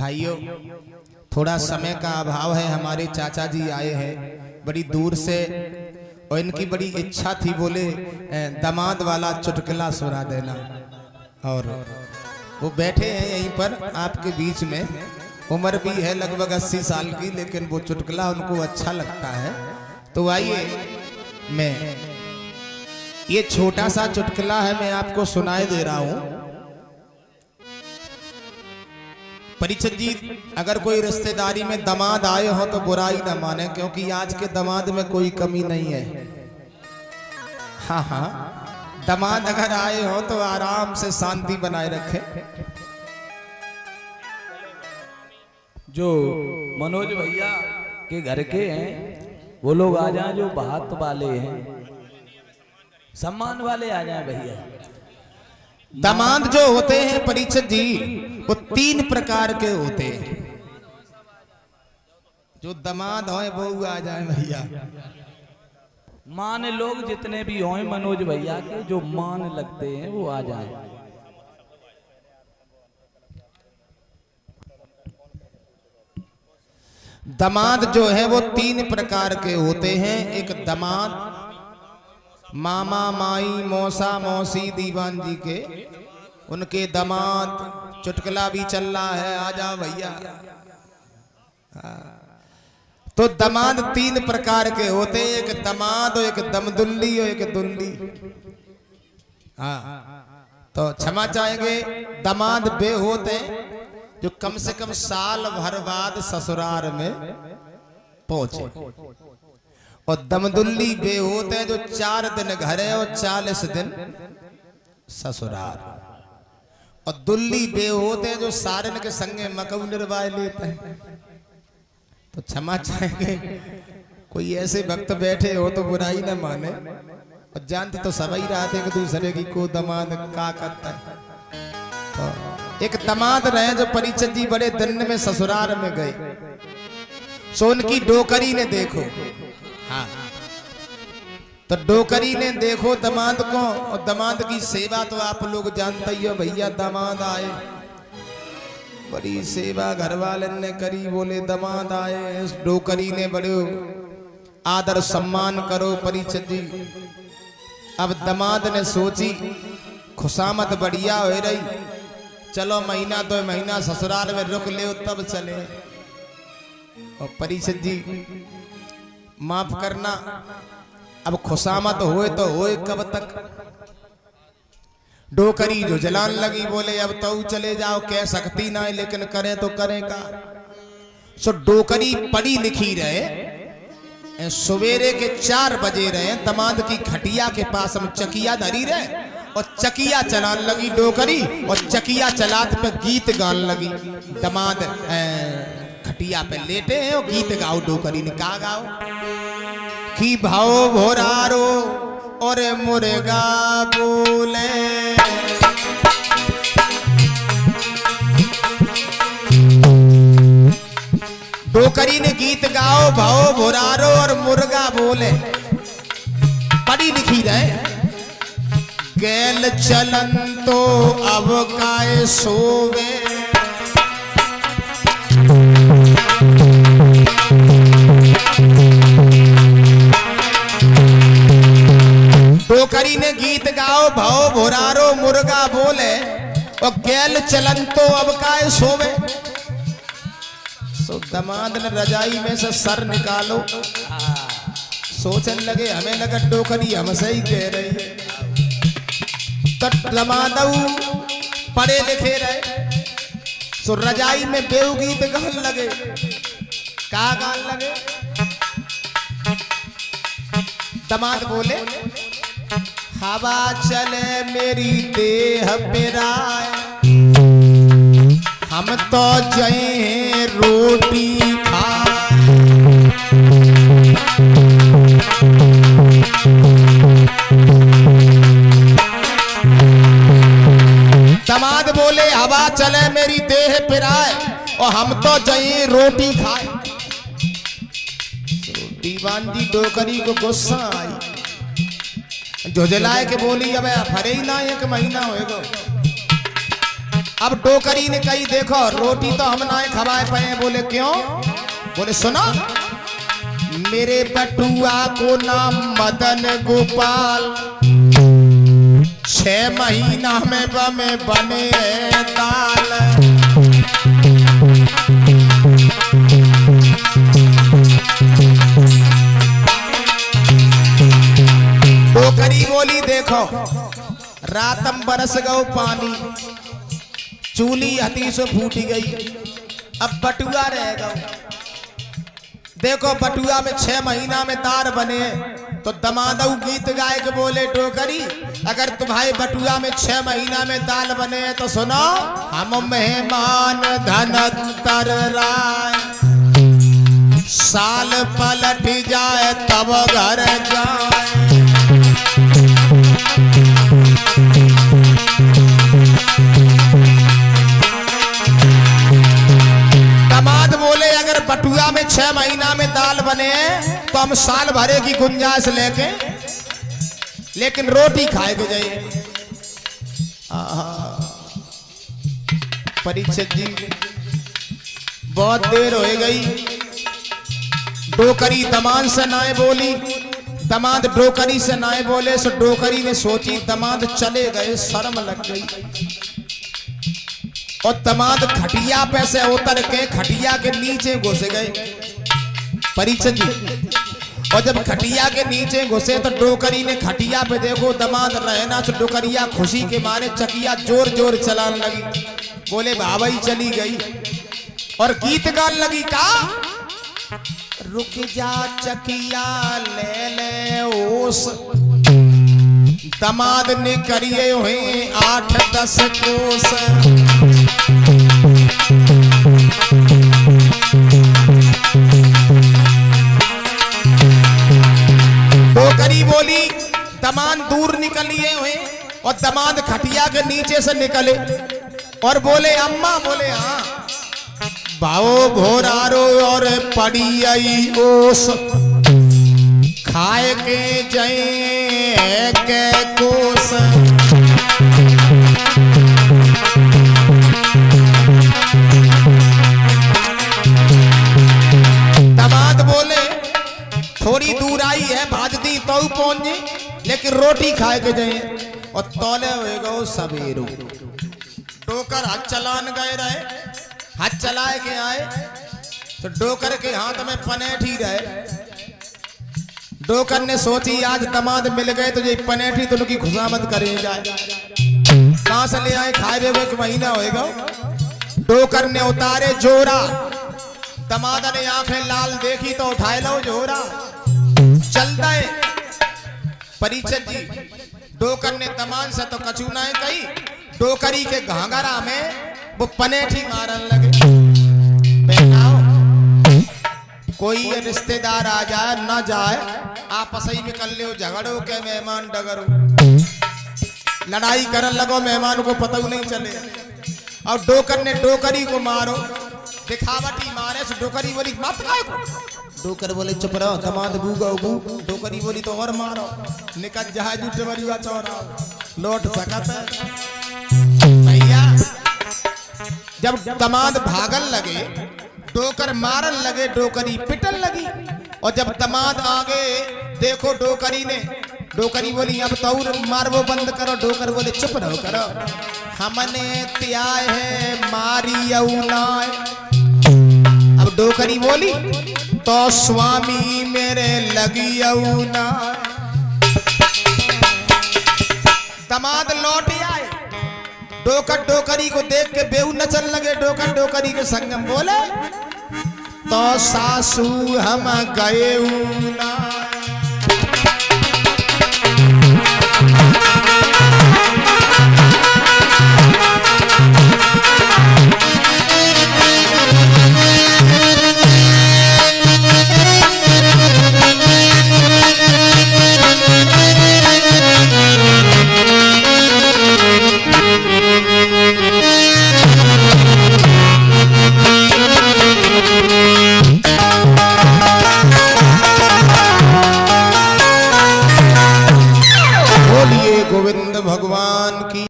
भाइयों, थोड़ा समय का अभाव है। हमारे चाचा जी आए हैं बड़ी दूर से और इनकी बड़ी इच्छा थी, बोले दामाद वाला चुटकुला सुना देना। और वो बैठे हैं यहीं पर आपके बीच में। उम्र भी है लगभग 80 साल की, लेकिन वो चुटकुला उनको अच्छा लगता है। तो आइए, मैं ये छोटा सा चुटकुला है, मैं आपको सुनाए दे रहा हूं। परीक्षित जी, अगर कोई रिश्तेदारी में दामाद आए हो तो बुराई ना माने, क्योंकि आज के दामाद में कोई कमी नहीं है। हाँ हाँ, दामाद अगर आए हो तो आराम से शांति बनाए रखे। जो मनोज भैया के घर के हैं वो लोग आ जाएं, जो बात वाले हैं, सम्मान वाले आ जाएं भैया। दामाद जो होते हैं परीक्षित जी, वो 3 प्रकार के होते हैं। जो दामाद होए वो आ जाए भैया। मान लोग जितने भी हों मनोज भैया के, जो मान लगते हैं वो आ जाएं। दामाद जो है वो 3 प्रकार के होते हैं। एक दामाद मामा माई मौसा मौसी दीवान जी के, उनके दामाद। चुटकुला भी चल रहा है, आ जाओ भैया। तो दामाद 3 प्रकार के होते हैं। एक दामाद, एक दमदुल्ली और एक दुल्ली। हाँ, तो क्षमा चाहेंगे, दामाद वे होते जो कम से कम साल भर बाद ससुराल में पहुंचे, और दमदुल्ली वे होते हैं जो 4 दिन घर है और 40 दिन ससुराल। और दुल्ली वे होते हैं जो सारन के संगे मकऊ निर्वाह लेते हैं। तो क्षमा चाहेंगे, कोई ऐसे भक्त बैठे हो तो बुराई ना माने। और जानते तो सभी रात एक दूसरे की को दामाद का करता है। तो एक दामाद रहे जो परीक्षित जी बड़े दिन में ससुराल में गए, सो उनकी डोकरी ने देखो। हाँ, तो डोकरी ने देखो दामाद को, और दामाद की सेवा तो आप लोग जानते ही हो भैया। दामाद आए, बड़ी सेवा घर वाले ने करी। बोले दामाद आए, इस डोकरी ने बड़े आदर सम्मान करो परीक्षित जी। अब दामाद ने सोची खुशामद बढ़िया हो रही, चलो महीना 2 महीना ससुराल में रुक ले तब चले। और परीक्षित जी माफ करना, अब खुशामद होए तो होए कब तक। डोकरी जो जलान लगी, बोले अब तो चले जाओ, कह सकती ना है, लेकिन करें तो करें का। सो डोकरी पढ़ी लिखी रहे, सवेरे के 4 बजे रहे, दामाद की खटिया के पास हम चकिया धरी रहे, और चकिया चलान लगी डोकरी, और चकिया चलात पे गीत गान लगी। दामाद खटिया पे लेटे हैं और गीत गाओ। डोकरी ने कहा गाओ कि भाव भोरारो और मुर्गा बोले, डोकरी ने गीत गाओ भाव भोरारो और मुर्गा बोले। पढ़ी लिखी रहे, गैल चलन तो अब काए सोवे, डोकरी ने गीत गाओ भाव भोरारो मुर्गा बोले, और गैल चलन तो अब काए सोवे। सो दामाद ने रजाई में से सर निकालो, सोचने लगे, हमें लगा डोकरी हमसे ही कह रही है। तो दामाद पढ़े लिखे रहे, सो रजाई में बेऊ गीत गान लगे। का गान लगे? दामाद बोले, हवा चले मेरी देह पिराए, हम तो जय रोटी खाए। दामाद बोले, हवा चले मेरी देह पिराए, और हम तो जय रोटी खाए। तो दीवान जी डोकरी को गुस्सा आई, झुझलाए के बोली, अब फरे ही ना 1 महीना होएगा। अब डोकरी ने कही देखो रोटी तो हम ना खवाए पाए। बोले क्यों? बोले सुनो, मेरे बटुआ को नाम मदन गोपाल, 6 महीना में बने दाल। डोकरी बोली देखो रातम बरस गो पानी, चूली हती से फूटी गई, अब बटुआ रह गो। देखो बटुआ में 6 महीना में दार बने। तो दमादऊ गीत गाय के बोले डोकरी अगर तुम्हारे बटुआ में 6 महीना में दाल बने तो सुनो, हम मेहमान धनंतर राय, साल पलट जाए तब घर जाए। दामाद बोले अगर बटुआ में 6 महीना में दाल बने तो हम साल भरे की गुंजाइश लेके, लेकिन रोटी खाए के जाइए। परीक्षित जी बहुत देर हो गई, डोकरी दमाद से नाए बोली, दमाद डोकरी से नाए बोले। सो डोकरी ने सोची दमाद चले गए, शर्म लग गई। और दमाद खटिया पे से उतर के खटिया के नीचे घुस गए। परीक्षित जी और जब खटिया के नीचे घुसे तो डोकरी ने खटिया पे देखो दमाद रहना, तो डोकरिया खुशी के मारे चकिया जोर जोर चलाने लगी। बोले भाई चली गई और गीत गाने लगी का, रुक जा चकिया ले ले ओस, दमाद ने करिए हुए 8-10 कोस। डोकरी बोली दमाद दूर निकलिए हुए और दमाद खटिया के नीचे से निकले और बोले अम्मा। बोले हाँ। भाओ भोरारो और पड़ी आई ओस, खाए के जय के कोस। दमाद बोले थोड़ी दूर आई है भाजती तो पहुंचे, लेकिन रोटी खाए के जाए। और तौले हुए गो सवेरो। डोकर हाथ चलान गए रहे, हाथ चलाए के आए तो डोकर के हाथ में पनेठी रहे। डोकर ने सोची आज दमाद मिल गए तो ये पनेठी तो उनकी खुशामद करे जाए। कहां से ले आए? खाए हुए एक महीना होएगा। डोकर ने उतारे जोरा, दमाद ने आंखें लाल देखी तो उठाए लो जोरा, चल गए। परीक्षित जी डोकर ने दमाद से तो कछु ना कही, डोकरी के घाघरा में वो पनेठी मारन लगे। कोई रिश्तेदार आ जाए ना जाए, आपस ही में कर लो झगड़ो के मेहमान डगरो, लड़ाई करन लगो मेहमान को पता नहीं चले। और डोकर ने डोकरी को मारो, दिखावटी मारे। से डोकरी बोली मत को। डोकर बोले चुप रहो, दमाद बूगा बू। डोकरी बोली तो और मारो, निकल जहाज डबरिया चौरा लौट सकत भैया। जब दमाद भागन लगे, डोकर मारन लगे, डोकरी पिटन लगी। और जब दमाद आगे देखो डोकरी ने, डोकरी बोली अब तो मारवो बंद करो। डोकर बोले चुप रहो करो, हमने त्याय है मारी अउनाय। अब डोकरी बोली तो स्वामी मेरे लगी अउनाय। दमाद लौट आए, डोकर डोकरी को देख के बेऊ नचन लगे। डोकर डोकरी के संगम बोले तो सासू हम गए ना,